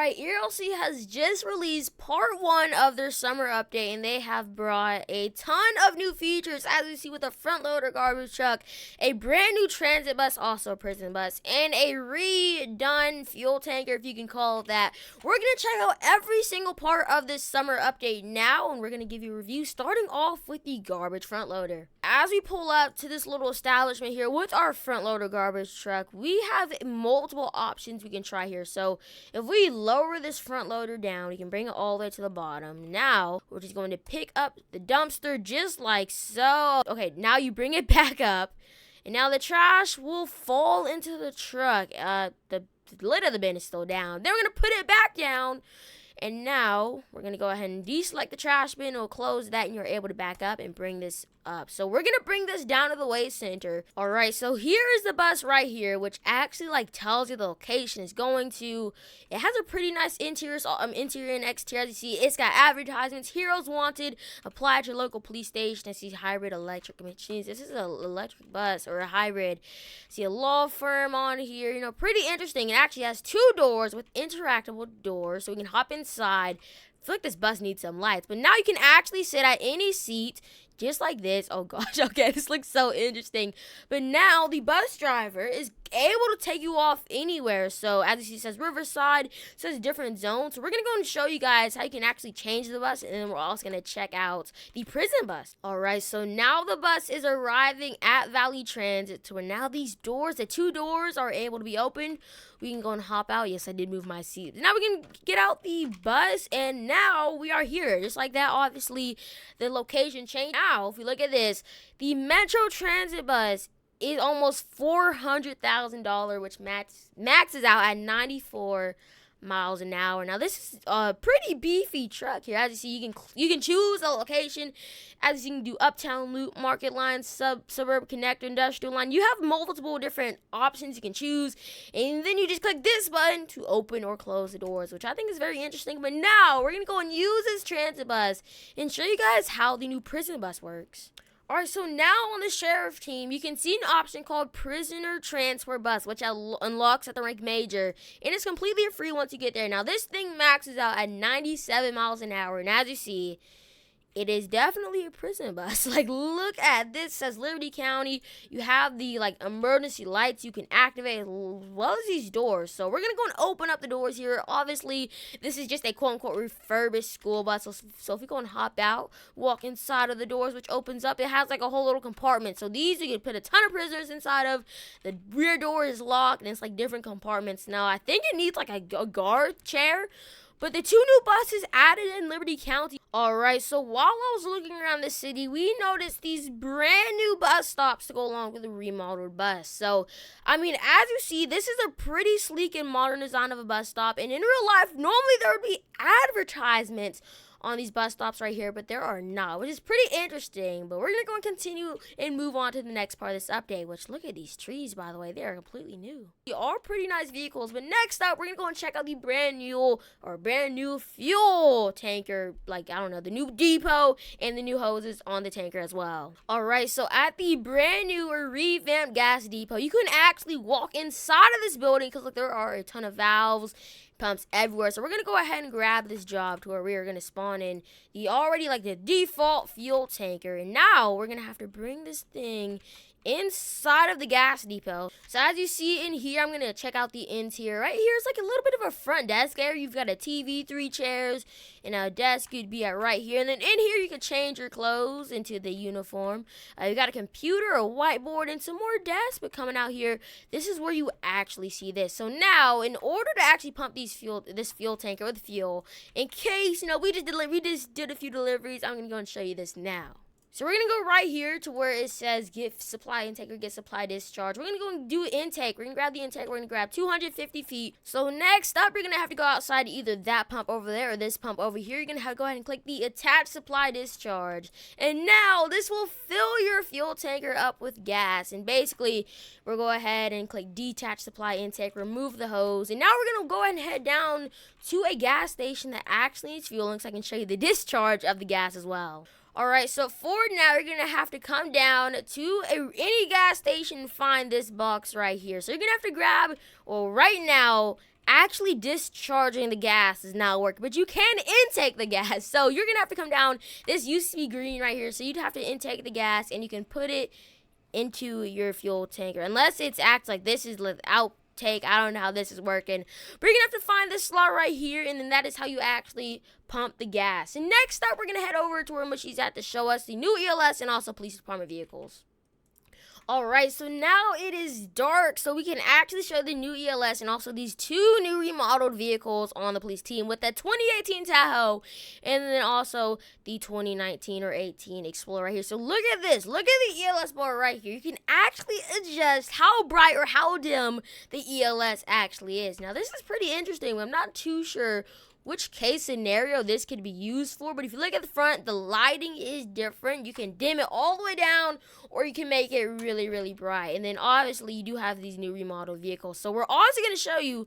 Alright, ELC has just released part 1 of their summer update, and they have brought a ton of new features, as you see, with a front loader garbage truck, a brand new transit bus, also a prison bus, and a redone fuel tanker, if you can call it that. We're going to check out every single part of this summer update now, and we're going to give you a review, starting off with the garbage front loader. As we pull up to this little establishment here with our front loader garbage truck, we have multiple options we can try here. So if we lower this front loader down, we can bring it all the way to the bottom. Now we're just going to pick up the dumpster just like so. Okay, now you bring it back up, and now the trash will fall into the truck. The lid of the bin is still down. Then we're going to put it back down. And now we're going to go ahead and deselect the trash bin. We'll close that, and you're able to back up and bring this up. So we're going to bring this down to the waste center. All right, so here is the bus right here, which actually tells you the location it's going to. It has a pretty nice interior and exterior. As you see, it's got advertisements, heroes wanted, apply at your local police station. I see hybrid electric machines. This is an electric bus or a hybrid. See a law firm on here, pretty interesting. It actually has 2 doors with interactable doors, so we can hop inside. I feel like this bus needs some lights, but now you can actually sit at any seat just like this. Oh gosh, okay, this looks so interesting. But now the bus driver is able to take you off anywhere. So as you see, it says Riverside, it says different zones. So we're gonna go and show you guys how you can actually change the bus, and then we're also gonna check out the prison bus. All right, so now the bus is arriving at Valley Transit, to where now these doors, the 2 doors, are able to be opened. We can go and hop out. Yes, I did move my seat. Now we can get out the bus, and now we are here. Just like that, obviously, the location changed. Now, if we look at this, the Metro Transit bus is almost $400,000, which maxes out at 94 miles an hour. Now this is a pretty beefy truck here. As you see, you can choose a location. As you can do uptown loop, market line, suburb connector, industrial line. You have multiple different options you can choose, and then you just click this button to open or close the doors, which I think is very interesting. But now we're gonna go and use this transit bus and show you guys how the new prison bus works. Alright, so now on the sheriff team, you can see an option called Prisoner Transfer Bus, which unlocks at the rank major, and it's completely free once you get there. Now, this thing maxes out at 97 miles an hour, and as you see, it is definitely a prison bus. Look at this. It says Liberty County. You have the emergency lights you can activate, as well as these doors. So we're gonna go and open up the doors here. Obviously, this is just a quote-unquote refurbished school bus. So if we go and hop out, walk inside of the doors, which opens up, it has a whole little compartment. So these you can put a ton of prisoners inside of. The rear door is locked, and it's different compartments. Now I think it needs a guard chair. But the 2 new buses added in Liberty County. Alright, so while I was looking around the city, we noticed these brand new bus stops to go along with the remodeled bus. So, as you see, this is a pretty sleek and modern design of a bus stop. And in real life, normally there would be advertisements on these bus stops right here, but there are not, which is pretty interesting. But we're going to go and continue and move on to the next part of this update, which, look at these trees, by the way. They are completely new. They are pretty nice vehicles, but next up, we're going to go and check out the brand new fuel tanker, the new depot and the new hoses on the tanker as well. Alright, so at the brand new or revamped gas depot, you can actually walk inside of this building, because there are a ton of valves, pumps everywhere. So we're gonna go ahead and grab this job to where we are gonna spawn in the default fuel tanker, and now we're gonna have to bring this thing inside of the gas depot. So as you see in here, I'm gonna check out the interior. Right here is a little bit of a front desk area. You've got a TV, 3 chairs, and a desk you'd be at right here. And then in here you can change your clothes into the uniform. You got a computer, a whiteboard, and some more desks. But coming out here, this is where you actually see this. So now, in order to actually pump this fuel tanker with fuel, in case we just did a few deliveries, I'm gonna go and show you this now. So we're going to go right here to where it says get supply intake or get supply discharge. We're going to go and do intake. We're going to grab the intake. We're going to grab 250 feet. So next up, you're going to have to go outside to either that pump over there or this pump over here. You're going to have to go ahead and click the attach supply discharge. And now this will fill your fuel tanker up with gas. And basically, we'll go ahead and click detach supply intake, remove the hose. And now we're going to go ahead and head down to a gas station that actually needs fueling, so I can show you the discharge of the gas as well. Alright, so for now, you're going to have to come down to any gas station and find this box right here. So you're going to have to grab, right now, actually discharging the gas is not working, but you can intake the gas. So you're gonna have to come down. This used to be green right here, so you'd have to intake the gas, and you can put it into your fuel tanker, unless it's acts like this is without take. I don't know how this is working, but you're gonna have to find this slot right here, and then that is how you actually pump the gas. And next up, we're gonna head over to where Mushy's at to show us the new ELS and also police department vehicles. Alright, so now it is dark, so we can actually show the new ELS and also these two new remodeled vehicles on the police team with the 2018 Tahoe and then also the 2019 or 18 Explorer right here. So look at this. Look at the ELS bar right here. You can actually adjust how bright or how dim the ELS actually is. Now, this is pretty interesting. I'm not too sure which case scenario this could be used for, but if you look at the front, the lighting is different. You can dim it all the way down, or you can make it really, really bright. And then obviously you do have these new remodeled vehicles. So we're also going to show you,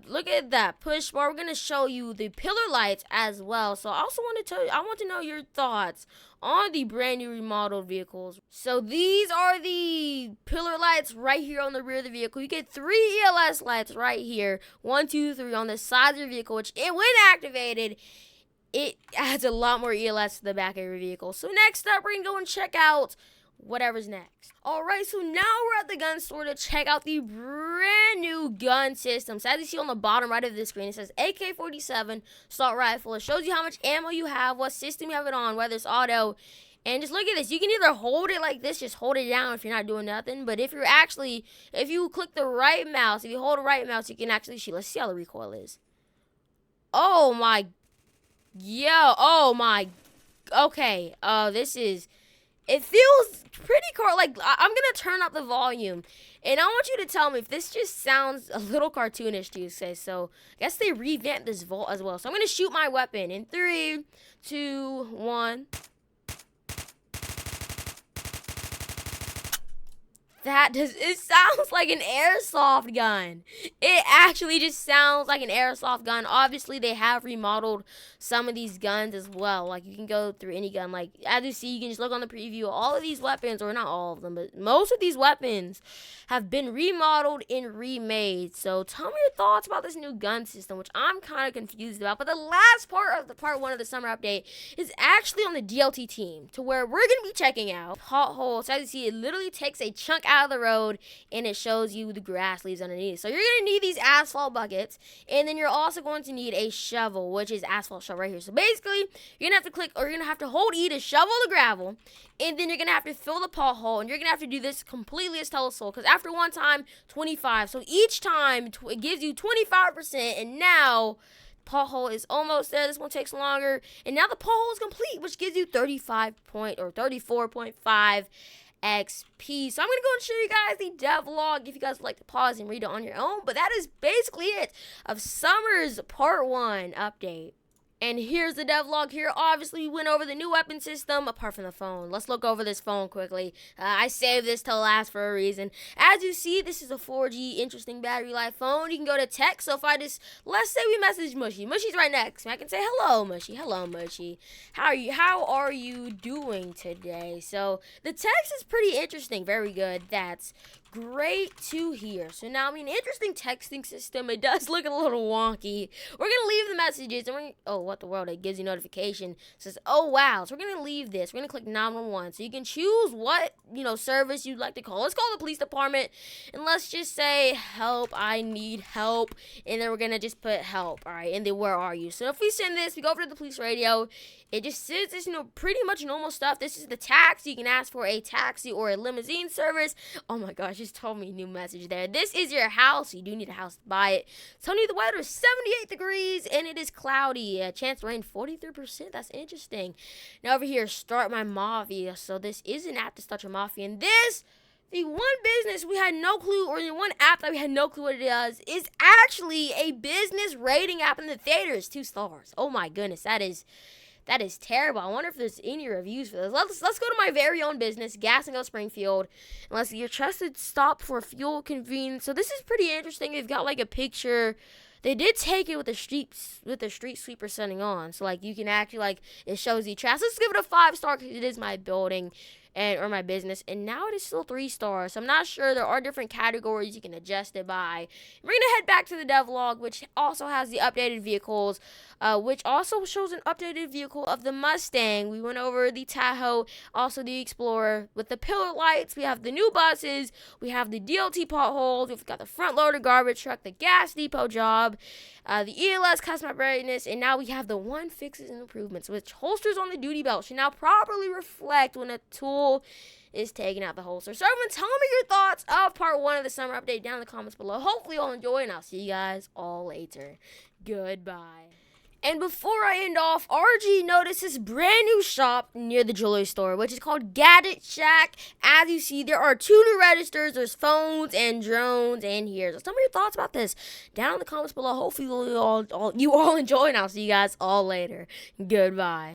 look at that push bar. We're going to show you the pillar lights as well. So I also want to tell you, I want to know your thoughts on the brand new remodeled vehicles. So these are the pillar lights right here on the rear of the vehicle. You get 3 ELS lights right here, 1, 2, 3 on the side of your vehicle, which when activated, it adds a lot more ELS to the back of your vehicle. So next up, we're gonna go and check out whatever's next. Alright, so now we're at the gun store to check out the brand new gun system. So as you see on the bottom right of the screen, it says AK-47 assault rifle. It shows you how much ammo you have, what system you have it on, whether it's auto. And just look at this. You can either hold it like this, just hold it down if you're not doing nothing. But if you click the right mouse, if you hold the right mouse, you can actually shoot. Let's see how the recoil is. Oh my, okay. It feels pretty like I'm gonna turn up the volume, and I want you to tell me if this just sounds a little cartoonish to you. So I guess they revamped this vault as well. So I'm gonna shoot my weapon in 3, 2, 1. It sounds like an airsoft gun. It actually just sounds like an airsoft gun. Obviously, they have remodeled some of these guns as well. Like, you can go through any gun. Like, as you see, you can just look on the preview. All of these weapons, or not all of them, but most of these weapons have been remodeled and remade. So, tell me your thoughts about this new gun system, which I'm kind of confused about. But the last part of the part 1 of the summer update is actually on the DLT team, to where we're going to be checking out Poth Hole. So, as you see, it literally takes a chunk out of the road and it shows you the grass leaves underneath. So you're going to need these asphalt buckets, and then you're also going to need a shovel, which is asphalt shovel right here. So basically, you're going to have to click, or you're going to have to hold E to shovel the gravel, and then you're going to have to fill the Poth Hole, and you're going to have to do this completely as telesol, because after one time, 25. So each time, it gives you 25%, and now Poth Hole is almost there. This one takes longer, and now the Poth Hole is complete, which gives you 34.5 XP. So I'm going to go and show you guys the devlog if you guys would like to pause and read it on your own. But that is basically it of Summer's Part 1 update. And here's the devlog here. Obviously, we went over the new weapon system, apart from the phone. Let's look over this phone quickly. I saved this till last for a reason. As you see, this is a 4G interesting battery life phone. You can go to text. So if I just, let's say we message Mushy. Mushy's right next. I can say, hello, Mushy. Hello, Mushy. How are you doing today? So the text is pretty interesting. Very good. That's great to hear. So now, interesting texting system. It does look a little wonky. We're going to leave the messages. And oh, what the world. It gives you notification. It says, oh, wow. So we're going to leave this. We're going to click 911. So you can choose what, service you'd like to call. Let's call the police department. And let's just say, help. I need help. And then we're going to just put help. All right. And then where are you? So if we send this, we go over to the police radio. It just says this, pretty much normal stuff. This is the taxi. You can ask for a taxi or a limousine service. Oh my gosh, just told me a new message there. This is your house. You do need a house to buy it. Telling you the weather is 78 degrees and it is cloudy. Chance of rain 43%. That's interesting. Now over here, start my mafia. So this is an app to start your mafia. And the one business we had no clue, or the one app that we had no clue what it does, is actually a business rating app in the theaters. 2 stars. Oh my goodness, that is terrible. I wonder if there's any reviews for this. Let's go to my very own business, Gas and Go Springfield. And let's see, your trusted stop for fuel convenience. So this is pretty interesting. They've got like a picture. They did take it with the street sweeper setting on. So like you can actually it shows you traffic. Let's give it a 5-star because it is my building. or my business, and now it is still 3 stars. So I'm not sure. There are different categories you can adjust it by. We're gonna head back to the devlog, which also has the updated vehicles, which also shows an updated vehicle of the Mustang. We went over the Tahoe, also the Explorer with the pillar lights. We have the new buses. We have the DLT potholes. We've got the front loader garbage truck, the gas depot job, the ELS customer brightness, and now we have the one fixes and improvements, which holsters on the duty belt should now properly reflect when a tool is taking out the holster. So everyone, tell me your thoughts of part 1 of the summer update down in the comments below. Hopefully you'll enjoy, and I'll see you guys all later. Goodbye. And before I end off, RG noticed this brand new shop near the jewelry store, which is called Gadget Shack. As you see, there are 2 new registers. There's phones and drones and here. So tell me your thoughts about this down in the comments below. Hopefully you all enjoy, and I'll see you guys all later. Goodbye.